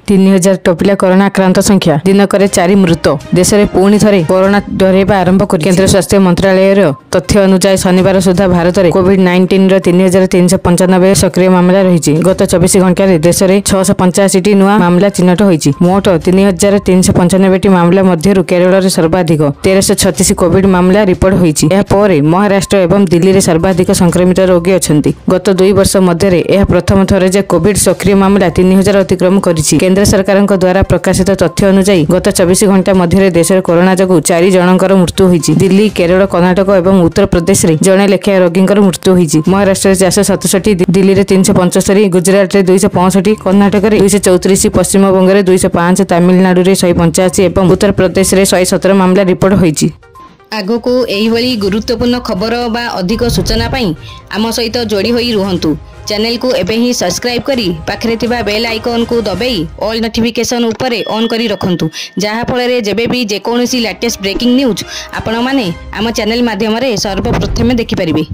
3000 टपिला corona आक्रांत संख्या दिनक 4 मृत देश में पुणी थे कोरोना डरवा आरंभ कर केंद्र स्वास्थ्य मंत्रालय तथ्य अनुसार शनिवार सुधा भारत में कोविड-19 3395 सक्रिय मामला रही। गत 24 घंटे देश में 685 नुआ मामला चिन्हट होती। मोट 3395 मामला मध्य केरल में सर्वाधिक 1336 कोविड मामला रिपोर्ट होती। महाराष्ट्र एवं दिल्ली में सर्वाधिक संक्रमित रोगी अच्छा। गत 2 वर्ष मध्य यह प्रथम थर जे कोविड सक्रिय मामला 3000 अतिक्रम करिछि। केंद्र सरकार द्वारा प्रकाशित तथ्य अनुसार गत 24 घंटा मध्य देश में कोरोना जो 4 जनकर मृत्यु होती। दिल्ली, केरल, कर्णाटक और उत्तर प्रदेश में जड़े लेखा रोगी मृत्यु होती। महाराष्ट्र 467, दिल्ली में 375, गुजरात में 265, कर्णाटक में 234, पश्चिम बंग में 205, तमिलनाडु में 185 और उत्तर प्रदेश में 117 मामला रिपोर्ट होती। आगको एही गुरुत्वपूर्ण खबर बा अधिक सूचना पाई आम सहित जोड़ी होई रुहंतु। चैनल को एबे ही सब्सक्राइब करी पाखरे थिबा बेल आइकन को दबाई ऑल नोटिफिकेशन उपरे ऑन करी रखंतु, जहा फଳରେ जेबे भी जे कोनोसी लेटेस्ट ब्रेकिंग न्यूज आपण माने आम चैनल माध्यम रे सर्वप्रथमे देखि परिबे।